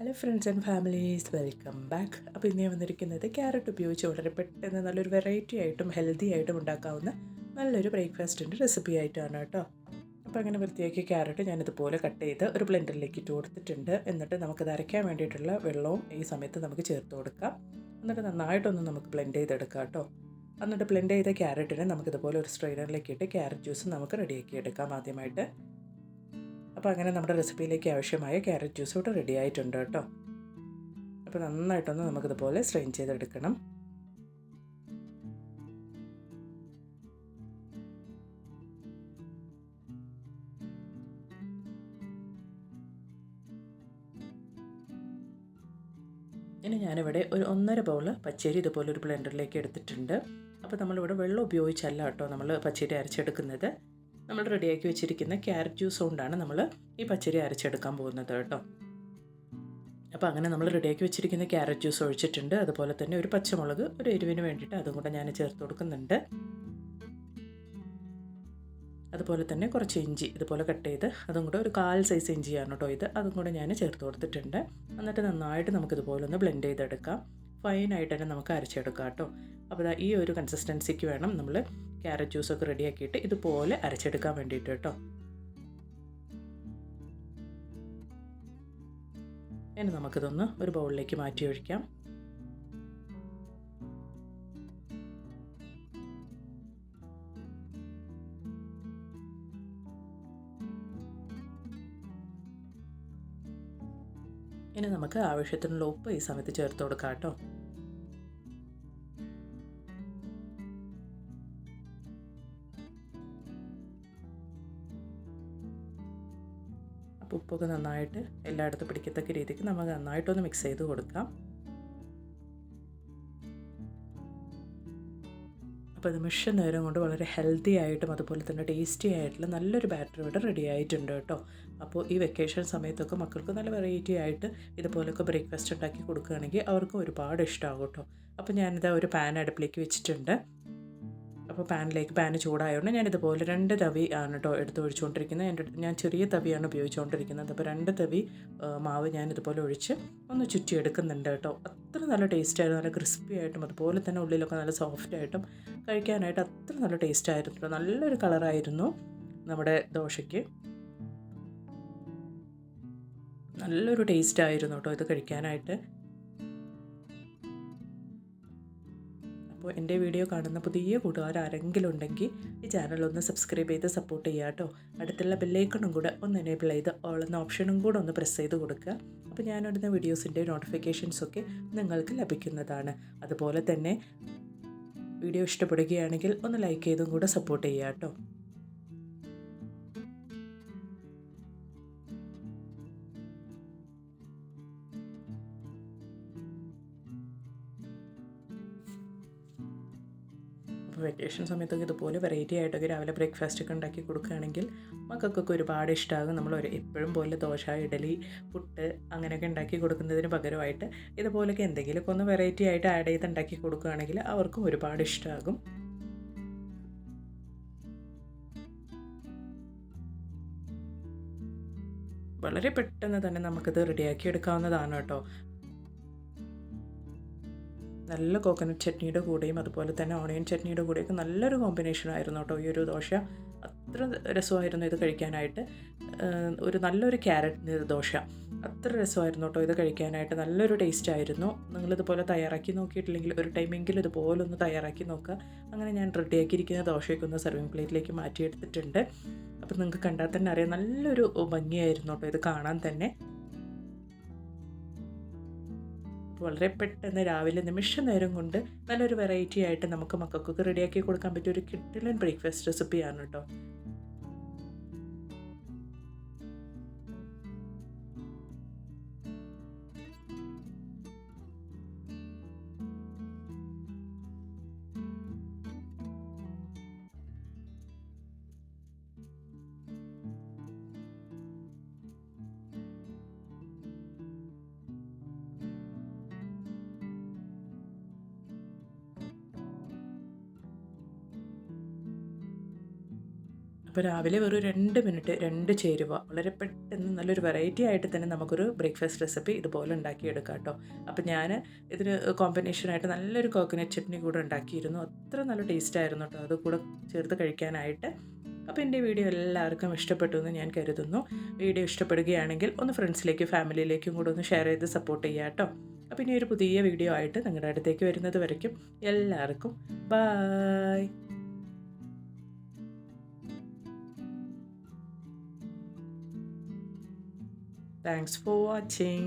Hello friends and families, welcome back. അപ്പോൾ ഇന്ന് ഞാൻ വന്നിരിക്കുന്നത് ക്യാരറ്റ് ഉപയോഗിച്ച് വളരെ പെട്ടെന്ന് നല്ലൊരു വെറൈറ്റി ആയിട്ടും ഹെൽത്തി ആയിട്ടും ഉണ്ടാക്കാവുന്ന നല്ലൊരു ബ്രേക്ക്ഫാസ്റ്റിൻ്റെ റെസിപ്പി ആയിട്ടാണ് കേട്ടോ. അപ്പോൾ അങ്ങനെ വൃത്തിയാക്കിയ ക്യാരറ്റ് ഞാനിതുപോലെ കട്ട് ചെയ്ത് ഒരു ബ്ലെൻഡറിലേക്ക് ഇട്ട് കൊടുത്തിട്ടുണ്ട്. എന്നിട്ട് നമുക്കത് അരയ്ക്കാൻ വേണ്ടിയിട്ടുള്ള വെള്ളവും ഈ സമയത്ത് നമുക്ക് ചേർത്ത് കൊടുക്കാം. എന്നിട്ട് നന്നായിട്ടൊന്ന് നമുക്ക് ബ്ലെൻഡ് ചെയ്തെടുക്കാം കേട്ടോ. എന്നിട്ട് ബ്ലെൻഡ് ചെയ്ത ക്യാരറ്റിനെ നമുക്കിതുപോലെ ഒരു സ്ട്രെയിനറിലേക്ക് ഇട്ട് ക്യാരറ്റ് ജ്യൂസ് നമുക്ക് റെഡിയാക്കി എടുക്കാം ആദ്യമായിട്ട്. അപ്പോൾ അങ്ങനെ നമ്മുടെ റെസിപ്പിയിലേക്ക് ആവശ്യമായ ക്യാരറ്റ് ജ്യൂസ് ഇവിടെ റെഡി ആയിട്ടുണ്ട് കേട്ടോ. അപ്പോൾ നന്നായിട്ടൊന്ന് നമുക്കിതുപോലെ സ്ട്രെയിൻ ചെയ്തെടുക്കണം. ഇനി ഞാനിവിടെ ഒരു 1.5 ബൗൾ പച്ചരി ഇതുപോലെ ഒരു ബ്ലെൻഡറിലേക്ക് എടുത്തിട്ടുണ്ട്. അപ്പോൾ നമ്മളിവിടെ വെള്ളം ഉപയോഗിച്ചല്ല കേട്ടോ നമ്മൾ പച്ചരി അരച്ചെടുക്കുന്നത്. നമ്മൾ റെഡിയാക്കി വെച്ചിരിക്കുന്ന ക്യാരറ്റ് ജ്യൂസ് കൊണ്ടാണ് നമ്മൾ ഈ പച്ചരി അരച്ചെടുക്കാൻ പോകുന്നത് കേട്ടോ. അപ്പോൾ അങ്ങനെ നമ്മൾ റെഡിയാക്കി വെച്ചിരിക്കുന്ന ക്യാരറ്റ് ജ്യൂസ് ഒഴിച്ചിട്ടുണ്ട്. അതുപോലെ തന്നെ ഒരു പച്ചമുളക് ഒരു എരിവിന് വേണ്ടിയിട്ട് അതും കൂടെ ഞാൻ ചേർത്ത് കൊടുക്കുന്നുണ്ട്. അതുപോലെ തന്നെ കുറച്ച് ഇഞ്ചി ഇതുപോലെ കട്ട് ചെയ്ത് അതും കൂടെ ഒരു 1/4 സൈസ് ഇഞ്ചിയാണ് കേട്ടോ ഇത്, അതും കൂടെ ഞാൻ ചേർത്ത് കൊടുത്തിട്ടുണ്ട്. എന്നിട്ട് നന്നായിട്ട് നമുക്കിതുപോലെ ഒന്ന് ബ്ലെൻഡ് ചെയ്തെടുക്കാം. ഫൈനായിട്ട് തന്നെ നമുക്ക് അരച്ചെടുക്കാം കേട്ടോ. അപ്പോൾ ഈ ഒരു കൺസിസ്റ്റൻസിക്ക് വേണം നമ്മൾ ക്യാരറ്റ് ജ്യൂസൊക്കെ റെഡിയാക്കിയിട്ട് ഇതുപോലെ അരച്ചെടുക്കാൻ വേണ്ടിയിട്ട് കേട്ടോ. ഇനി നമുക്കിതൊന്ന് ഒരു ബൗളിലേക്ക് മാറ്റി ഒഴിക്കാം. ഇനി നമുക്ക് ആവശ്യത്തിനുള്ള ഉപ്പ് ഈ സമയത്ത് ചേർത്ത് കൊടുക്കാം കേട്ടോ. അപ്പോൾ ഉപ്പൊക്കെ നന്നായിട്ട് എല്ലായിടത്തും പിടിക്കത്തക്ക രീതിക്ക് നമുക്ക് നന്നായിട്ടൊന്ന് മിക്സ് ചെയ്ത് കൊടുക്കാം. അപ്പോൾ നിമിഷ നേരം കൊണ്ട് വളരെ ഹെൽത്തി ആയിട്ടും അതുപോലെ തന്നെ ടേസ്റ്റി ആയിട്ടുള്ള നല്ലൊരു ബാറ്റർ ഇവിടെ റെഡി ആയിട്ടുണ്ട് കേട്ടോ. അപ്പോൾ ഈ വെക്കേഷൻ സമയത്തൊക്കെ മക്കൾക്ക് നല്ല വെറൈറ്റി ആയിട്ട് ഇതുപോലൊക്കെ ബ്രേക്ക്ഫാസ്റ്റ് ഉണ്ടാക്കി കൊടുക്കുകയാണെങ്കിൽ അവർക്ക് ഒരുപാട് ഇഷ്ടമാകും കേട്ടോ. അപ്പോൾ ഞാനിത് ഒരു പാൻ അടുപ്പിലേക്ക് വെച്ചിട്ടുണ്ട്. അപ്പോൾ പാന് ചൂടായതുകൊണ്ട് ഞാനിതുപോലെ 2 തവി ആണ് കേട്ടോ എടുത്ത് ഒഴിച്ചുകൊണ്ടിരിക്കുന്നത്. ഞാൻ ചെറിയ തവിയാണ് ഉപയോഗിച്ചുകൊണ്ടിരിക്കുന്നത്. അപ്പോൾ 2 തവി മാവ് ഞാനിതുപോലെ ഒഴിച്ച് ഒന്ന് ചുറ്റിയെടുക്കുന്നുണ്ട് കേട്ടോ. അത്ര നല്ല ടേസ്റ്റായിരുന്നു, നല്ല ക്രിസ്പി ആയിട്ടും അതുപോലെ തന്നെ ഉള്ളിലൊക്കെ നല്ല സോഫ്റ്റ് ആയിട്ടും കഴിക്കാനായിട്ട് അത്ര നല്ല ടേസ്റ്റ് ആയിരുന്നു. നല്ലൊരു കളറായിരുന്നു നമ്മുടെ ദോശയ്ക്ക്. നല്ലൊരു ടേസ്റ്റ് ആയിരുന്നു കേട്ടോ ഇത് കഴിക്കാനായിട്ട്. അപ്പോൾ എൻ്റെ വീഡിയോ കാണുന്ന പുതിയ കൂട്ടുകാർ ആരെങ്കിലും ഉണ്ടെങ്കിൽ ഈ ചാനലൊന്ന് സബ്സ്ക്രൈബ് ചെയ്ത് സപ്പോർട്ട് ചെയ്യുക കേട്ടോ. അടുത്തുള്ള ബെല്ലൈക്കണും കൂടെ ഒന്ന് എനേബിൾ ചെയ്ത് ഓൾ എന്ന ഓപ്ഷനും കൂടെ ഒന്ന് പ്രസ് ചെയ്ത് കൊടുക്കുക. അപ്പോൾ ഞാനിടുന്ന വീഡിയോസിൻ്റെ നോട്ടിഫിക്കേഷൻസൊക്കെ നിങ്ങൾക്ക് ലഭിക്കുന്നതാണ്. അതുപോലെ തന്നെ വീഡിയോ ഇഷ്ടപ്പെടുകയാണെങ്കിൽ ഒന്ന് ലൈക്ക് ചെയ്തും കൂടെ സപ്പോർട്ട് ചെയ്യുക കേട്ടോ. അപ്പോൾ വെക്കേഷൻ സമയത്തൊക്കെ ഇതുപോലെ വെറൈറ്റി ആയിട്ടൊക്കെ രാവിലെ ബ്രേക്ക്ഫാസ്റ്റ് ഒക്കെ ഉണ്ടാക്കി കൊടുക്കുകയാണെങ്കിൽ മക്കൾക്കൊക്കെ ഒരുപാട് ഇഷ്ടമാകും. നമ്മൾ എപ്പോഴും പോലെ ദോശ, ഇഡലി, പുട്ട് അങ്ങനെയൊക്കെ ഉണ്ടാക്കി കൊടുക്കുന്നതിന് പകരമായിട്ട് ഇതുപോലൊക്കെ എന്തെങ്കിലുമൊക്കെ ഒന്ന് വെറൈറ്റി ആയിട്ട് ആഡ് ചെയ്ത് ഉണ്ടാക്കി കൊടുക്കുകയാണെങ്കിൽ അവർക്കും ഒരുപാട് ഇഷ്ടമാകും. വളരെ പെട്ടെന്ന് തന്നെ നമുക്കിത് റെഡിയാക്കി എടുക്കാവുന്നതാണ് കേട്ടോ. നല്ല കോക്കനട്ട് ചട്നിയുടെ കൂടെയും അതുപോലെ തന്നെ ഓണിയൻ ചട്നിയുടെ കൂടെയൊക്കെ നല്ലൊരു കോമ്പിനേഷൻ ആയിരുന്നു കേട്ടോ ഈ ഒരു ദോശ. അത്ര രസമായിരുന്നു ഇത് കഴിക്കാനായിട്ട്. ഒരു നല്ലൊരു ക്യാരറ്റ് ദോശ അത്ര രസമായിരുന്നു കേട്ടോ ഇത് കഴിക്കാനായിട്ട്. നല്ലൊരു ടേസ്റ്റ് ആയിരുന്നു. നിങ്ങളിതുപോലെ തയ്യാറാക്കി നോക്കിയിട്ടില്ലെങ്കിൽ ഒരു ടൈമെങ്കിലും ഇതുപോലെ ഒന്ന് തയ്യാറാക്കി നോക്കുക. അങ്ങനെ ഞാൻ റെഡിയാക്കിയിരിക്കുന്ന ദോശയൊക്കെ ഒന്ന് സർവിങ് പ്ലേറ്റിലേക്ക് മാറ്റിയെടുത്തിട്ടുണ്ട്. അപ്പോൾ നിങ്ങൾക്ക് കണ്ടാൽ തന്നെ അറിയാം നല്ലൊരു ഭംഗിയായിരുന്നു കേട്ടോ ഇത് കാണാൻ തന്നെ. വളരെ പെട്ടെന്ന് രാവിലെ നിമിഷ നേരം കൊണ്ട് നല്ലൊരു വെറൈറ്റി ആയിട്ട് നമുക്ക് മക്കൾക്കൊക്കെ റെഡിയാക്കി കൊടുക്കാൻ പറ്റിയ ഒരു കിടിലൻ ബ്രേക്ക്ഫാസ്റ്റ് റെസിപ്പിയാണ് കേട്ടോ. അപ്പോൾ രാവിലെ വെറും 2 മിനിറ്റ് 2 ചേരുവ വളരെ പെട്ടെന്ന് നല്ലൊരു വെറൈറ്റി ആയിട്ട് തന്നെ നമുക്കൊരു ബ്രേക്ക്ഫാസ്റ്റ് റെസിപ്പി ഇതുപോലെ ഉണ്ടാക്കിയെടുക്കാം കേട്ടോ. അപ്പോൾ ഞാൻ ഇതിന് കോമ്പിനേഷനായിട്ട് നല്ലൊരു കോക്കനട്ട് ചട്നി കൂടെ ഉണ്ടാക്കിയിരുന്നു. അത്ര നല്ല ടേസ്റ്റ് ആയിരുന്നു കേട്ടോ അത് കൂടെ ചേർത്ത് കഴിക്കാനായിട്ട്. അപ്പോൾ എൻ്റെ വീഡിയോ എല്ലാവർക്കും ഇഷ്ടപ്പെട്ടു എന്ന് ഞാൻ കരുതുന്നു. വീഡിയോ ഇഷ്ടപ്പെടുകയാണെങ്കിൽ ഒന്ന് ഫ്രണ്ട്സിലേക്കും ഫാമിലിയിലേക്കും കൂടെ ഒന്ന് ഷെയർ ചെയ്ത് സപ്പോർട്ട് ചെയ്യുക കേട്ടോ. അപ്പോൾ ഇനി ഒരു പുതിയ വീഡിയോ ആയിട്ട് നിങ്ങളുടെ അടുത്തേക്ക് വരുന്നത് വരയ്ക്കും എല്ലാവർക്കും ബായ്. Thanks for watching.